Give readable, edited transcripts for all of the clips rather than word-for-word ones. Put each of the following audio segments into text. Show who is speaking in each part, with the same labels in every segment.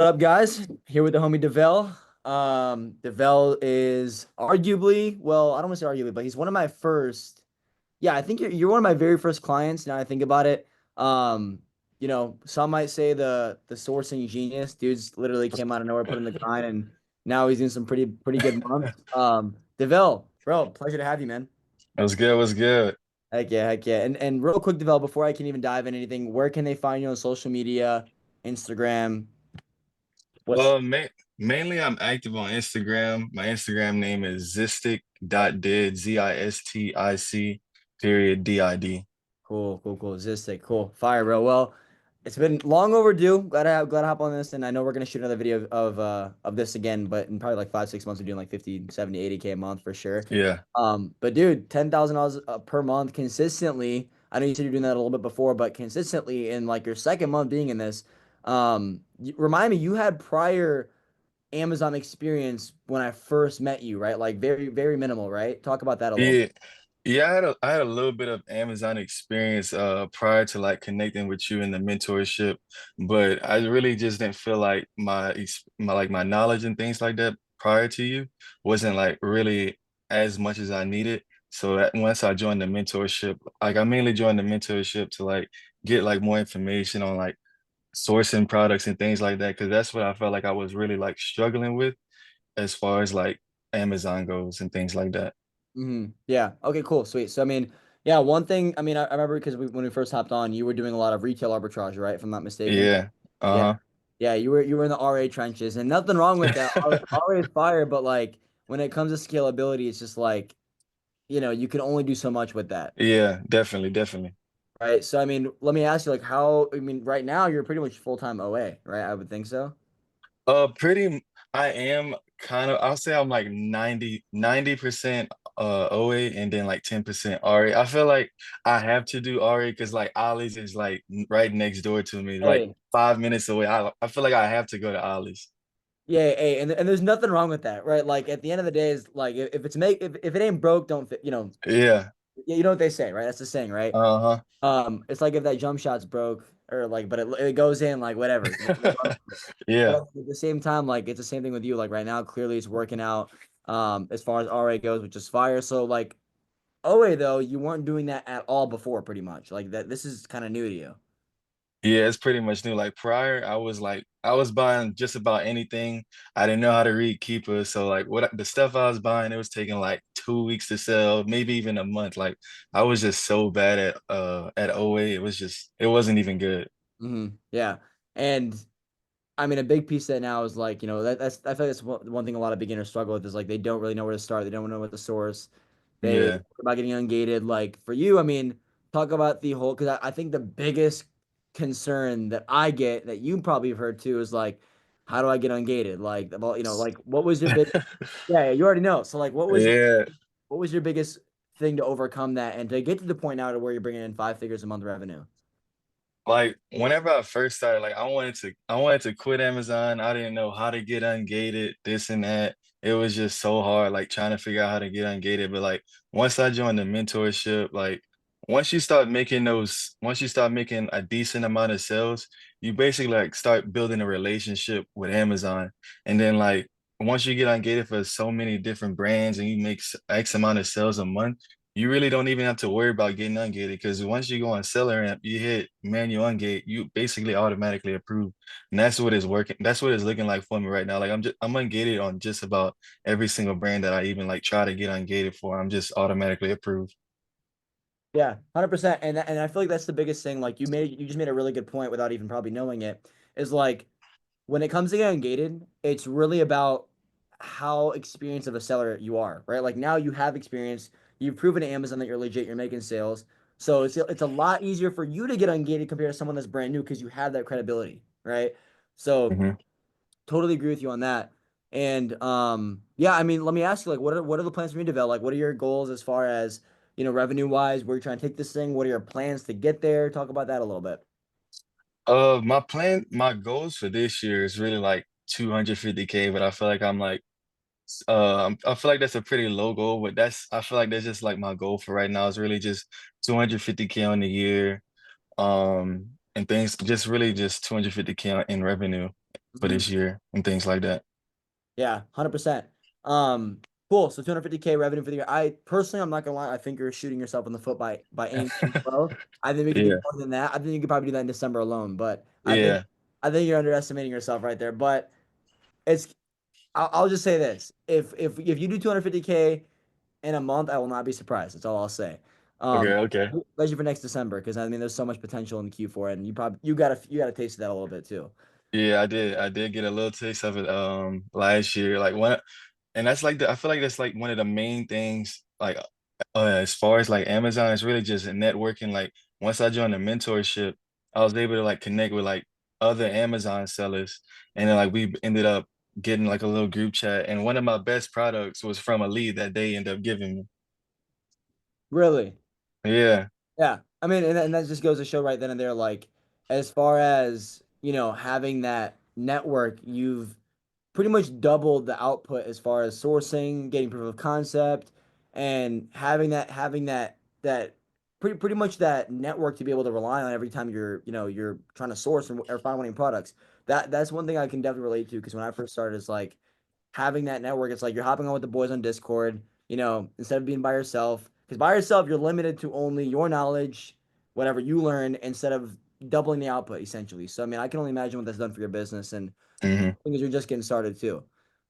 Speaker 1: Up, guys? Here with the homie Devel. Devel is arguably, well, I don't want to say arguably, but he's one of my first. Yeah, I think you're one of my very first clients. Now I think about it. Some might say the sourcing genius. Dude's literally came out of nowhere, put in the grind, and now he's doing some pretty good months. Devel, bro, pleasure to have you, man.
Speaker 2: What's good? What's good?
Speaker 1: Heck yeah, heck yeah. And real quick, Devel, before I can even dive in anything, where can they find you on social media, Instagram? What's
Speaker 2: Ma Mainly I'm active on Instagram. My Instagram name is zistic.did, Zistic period DID.
Speaker 1: Cool. Zistic, cool. Fire, bro. Well, it's been long overdue. Glad to hop on this. And I know we're gonna shoot another video of this again, but in probably like 5, 6 months, we're doing like 50, 70, 80K a month for sure.
Speaker 2: Yeah.
Speaker 1: But dude, $10,000 per month consistently. I know you said you're doing that a little bit before, but consistently in like your second month being in this, remind me, you had prior Amazon experience when I first met you, right? Like very minimal, right? Talk about that a little bit.
Speaker 2: Yeah. Yeah, I had a little bit of Amazon experience prior to like connecting with you in the mentorship, but I really just didn't feel like my knowledge and things like that prior to you wasn't like really as much as I needed. So that once I joined the mentorship, like I mainly joined the mentorship to like get like more information on like sourcing products and things like that, because that's what I felt like I was really like struggling with as far as like Amazon goes and things like that.
Speaker 1: Yeah. Okay, cool. Sweet. So, I mean, yeah, one thing, I mean, I remember because when we first hopped on, you were doing a lot of retail arbitrage, right? If I'm not mistaken.
Speaker 2: Yeah.
Speaker 1: Yeah.
Speaker 2: Uh-huh.
Speaker 1: Yeah, you were in the RA trenches and nothing wrong with that. RA is fire, but like when it comes to scalability, it's just like, you can only do so much with that.
Speaker 2: Yeah, definitely, definitely.
Speaker 1: Right. So, I mean, let me ask you, like, I mean, right now you're pretty much full-time OA, right? I would think so.
Speaker 2: I am kind of, I'll say I'm like 90% OA and then like 10% RA. I feel like I have to do RA because like Ollie's is like right next door to me, like
Speaker 1: Hey,
Speaker 2: 5 minutes away. I feel like I have to go to Ollie's.
Speaker 1: yeah, hey, and there's nothing wrong with that, right? Like at the end of the day, is like if it ain't broke, don't fit,
Speaker 2: Yeah.
Speaker 1: yeah, you know what they say, right? That's the saying, right?
Speaker 2: Uh-huh.
Speaker 1: It's like if that jump shot's broke or like, but it goes in, like whatever. But
Speaker 2: Yeah.
Speaker 1: at the same time, like it's the same thing with you. Like right now, clearly it's working out. As far as RA goes, which is fire. So like OA though, you weren't doing that at all before, pretty much. Like that, this is kind of new to you.
Speaker 2: Yeah, it's pretty much new. Like prior, I was buying just about anything. I didn't know how to read keepers, so like the stuff I was buying, it was taking like 2 weeks to sell, maybe even a month. Like I was just so bad at OA. It wasn't even good.
Speaker 1: Yeah, and I mean, a big piece of that now is like, that's I feel like that's one thing a lot of beginners struggle with is like they don't really know where to start. They don't know what the source. They
Speaker 2: Yeah.
Speaker 1: talk about getting ungated. Like for you, I mean, talk about the whole because I think the biggest concern that I get that you probably have heard too is like, how do I get ungated? Like, well, like what was your big? Yeah, you already know. So like,
Speaker 2: Yeah.
Speaker 1: what was your biggest thing to overcome that and to get to the point now to where you're bringing in 5 figures a month revenue?
Speaker 2: Like whenever I first started, like I wanted to quit Amazon. I didn't know how to get ungated, this and that. It was just so hard, like trying to figure out how to get ungated. But like once I joined the mentorship, like once you start making a decent amount of sales, you basically like start building a relationship with Amazon. And then like once you get ungated for so many different brands and you make X amount of sales a month, you really don't even have to worry about getting ungated because once you go on seller ramp, you hit manual ungate, you basically automatically approve. And that's what is working. That's what it's looking like for me right now. Like I'm ungated on just about every single brand that I even like try to get ungated for. I'm just automatically approved.
Speaker 1: Yeah, 100%. And I feel like that's the biggest thing. Like you just made a really good point without even probably knowing it. Is like when it comes to getting gated, it's really about how experienced of a seller you are, right? Like now you have experience, you've proven to Amazon that you're legit, you're making sales. So it's a lot easier for you to get ungated compared to someone that's brand new because you have that credibility, right? So
Speaker 2: Mhm.
Speaker 1: totally agree with you on that. And yeah, I mean, let me ask you, like, what are the plans for you to develop? Like, what are your goals as far as, revenue wise? Where you're trying to take this thing? What are your plans to get there? Talk about that a little bit.
Speaker 2: My goals for this year is really like 250K, but I feel like I feel like that's a pretty low goal, but I feel like that's just like my goal for right now is really just 250K on the year. And things just really just 250K in revenue. for
Speaker 1: Mhm.
Speaker 2: this year and things like that.
Speaker 1: Yeah, 100%. Um, cool. So 250K revenue for the year. I personally, I'm not gonna lie, I think you're shooting yourself in the foot by aiming too low. I think we could do
Speaker 2: Yeah,
Speaker 1: more than that. I think you could probably do that in December alone, but
Speaker 2: yeah.
Speaker 1: I think you're underestimating yourself right there. But it's I'll just say this. If you do 250K in a month, I will not be surprised. That's all I'll say.
Speaker 2: Okay,
Speaker 1: Um,
Speaker 2: okay.
Speaker 1: especially for next December, because I mean there's so much potential in Q4 and you got a taste of that a little bit too.
Speaker 2: Yeah, I did. I did get a little taste of it last year. Like one and that's like I feel like that's like one of the main things like as far as like Amazon, it's really just networking. Like once I joined the mentorship, I was able to like connect with like other Amazon sellers, and then like we ended up getting like a little group chat. And one of my best products was from a lead that they ended up giving me.
Speaker 1: Really?
Speaker 2: Yeah.
Speaker 1: Yeah. I mean, and that just goes to show right then and there, like, as far as, having that network, you've pretty much doubled the output as far as sourcing, getting proof of concept, and having that pretty much that network to be able to rely on every time you're trying to source or find winning products. That's one thing I can definitely relate to because when I first started, it's like having that network. It's like you're hopping on with the boys on Discord, instead of being by yourself. Because by yourself, you're limited to only your knowledge, whatever you learn, instead of doubling the output essentially. So I mean, I can only imagine what that's done for your business, and
Speaker 2: Hmm.
Speaker 1: because you're just getting started too.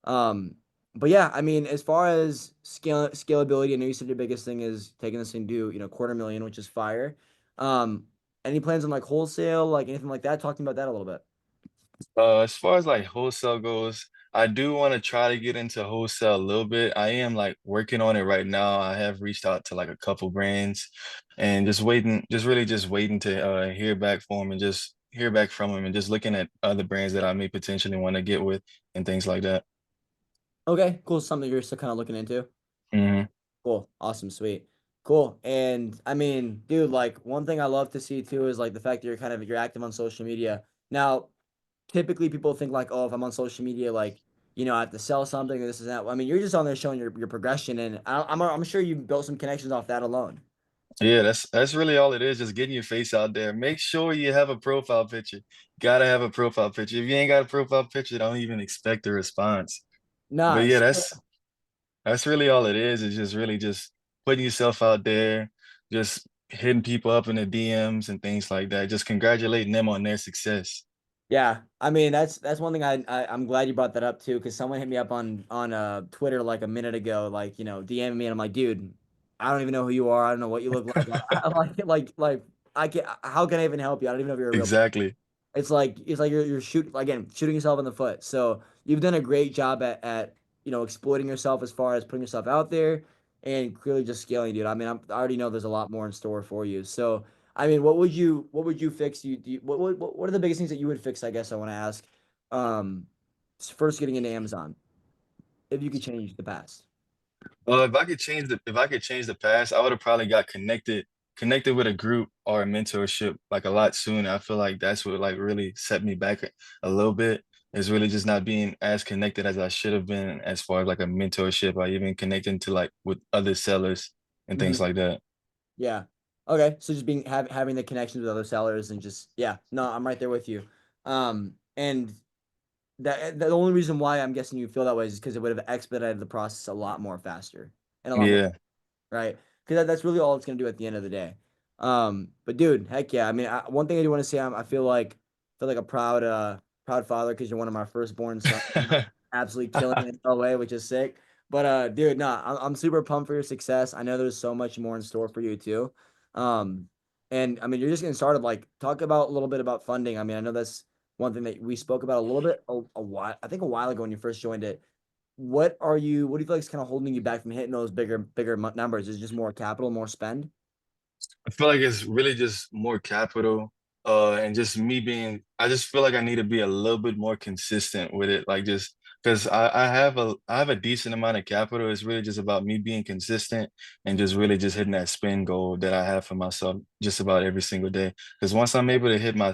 Speaker 1: Um, but yeah, I mean, as far as scalability, I know you said your biggest thing is taking this thing to, 250,000, which is fire. Um, any plans on like wholesale, like anything like that? Talking about that a little bit.
Speaker 2: As far as like wholesale goes, I do want to try to get into wholesale a little bit. I am like working on it right now. I have reached out to like a couple brands and just waiting, just really just waiting to hear back from them and just hear back from them and just looking at other brands that I may potentially want to get with and things like that.
Speaker 1: Okay, cool. Something you're still kind of looking into.
Speaker 2: Hmm.
Speaker 1: Cool. Awesome. Sweet. Cool. And I mean, dude, like one thing I love to see too is like the fact that you're active on social media. Now, typically people think like, oh, if I'm on social media, like, I have to sell something or this is that. I mean, you're just on there showing your progression, and I'm sure you built some connections off that alone.
Speaker 2: Yeah, that's really all it is, just getting your face out there. Make sure you have a profile picture. Gotta have a profile picture. If you ain't got a profile picture, don't even expect a response. But
Speaker 1: Nah,
Speaker 2: yeah, that's really all it is just really just putting yourself out there, just hitting people up in the DMs and things like that, just congratulating them on their success.
Speaker 1: yeah, I mean that's one thing I'm glad you brought that up too, because someone hit me up on Twitter like a minute ago, like DMing me, and I'm like, dude, I don't even know who you are, I don't know what you look like, I, like I can how can I even help you? I don't even know if you're a real.
Speaker 2: Exactly.
Speaker 1: It's like you're shooting yourself in the foot. So you've done a great job at exploiting yourself as far as putting yourself out there and clearly just scaling, dude. I mean, I already know there's a lot more in store for you. So I mean, what would you fix? What are the biggest things that you would fix? I guess I want to ask. Um, First getting into Amazon, if you could change the past.
Speaker 2: If I could change the past, I would have probably got connected with a group or a mentorship like a lot sooner. I feel like that's what like really set me back a little bit. Is really just not being as connected as I should have been as far as like a mentorship or even connecting to like with other sellers and things
Speaker 1: Mhm.
Speaker 2: like that.
Speaker 1: Yeah. Okay. So just having the connections with other sellers and just yeah. No, I'm right there with you. And that the only reason why I'm guessing you feel that way is because it would have expedited the process a lot more faster and a lot more
Speaker 2: Yeah.
Speaker 1: right? Because that's really all it's gonna do at the end of the day. But dude, heck yeah. I mean, one thing I do want to say, I feel like a proud father because you're one of my firstborn sons, absolutely killing it in LA, which is sick. But dude, nah, I'm super pumped for your success. I know there's so much more in store for you too. Um, and I mean, you're just getting started. Like, talk about a little bit about funding. I mean, I know that's one thing that we spoke about a little bit a while, I think a while ago when you first joined it. What do you feel like is kind of holding you back from hitting those bigger numbers? Is it just more capital, more spend?
Speaker 2: I feel like it's really just more capital, and just me being, I just feel like I need to be a little bit more consistent with it. Like just because I have a decent amount of capital. It's really just about me being consistent and just really just hitting that spend goal that I have for myself just about every single day. Because once I'm able to hit my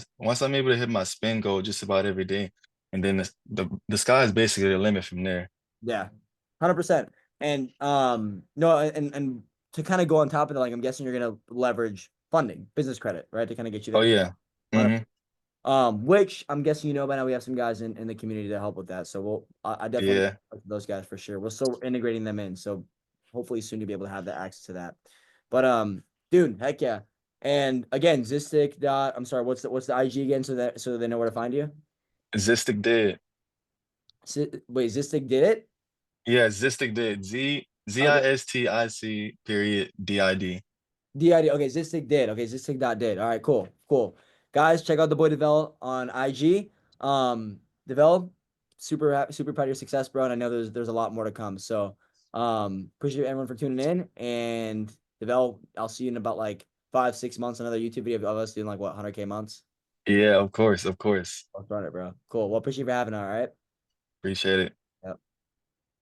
Speaker 2: spend goal just about every day, and then the sky is basically the limit from there.
Speaker 1: Yeah, 100%. And no, and to kind of go on top of that, like I'm guessing you're gonna leverage funding, business credit, right, to kind of get you
Speaker 2: Oh
Speaker 1: there.
Speaker 2: yeah.
Speaker 1: 100%.
Speaker 2: Hmm.
Speaker 1: Which I'm guessing you know by now we have some guys in the community to help with that. So I definitely
Speaker 2: Yeah.
Speaker 1: talk to those guys for sure. We're still integrating them in. So hopefully soon you'll be able to have the access to that. But dude, heck yeah. And again, Zistic dot I'm sorry, what's the IG again so they know where to find you?
Speaker 2: Zistic did.
Speaker 1: Wait, Zistic did it?
Speaker 2: Yeah, Zistic did.
Speaker 1: Okay.
Speaker 2: Zistic period DID.
Speaker 1: DID. Okay, Zistic did. Okay, Zistic dot did. All right, cool, cool. Guys, check out the boy Devel on IG. Devel, super proud of your success, bro. And I know there's a lot more to come. So appreciate everyone for tuning in. And Devel, I'll see you in about like 5, 6 months. Another YouTube video of us doing like what 100K months.
Speaker 2: Yeah, of course, of course.
Speaker 1: I'll start it, bro. Cool. Well, appreciate you for having. All right.
Speaker 2: Appreciate it.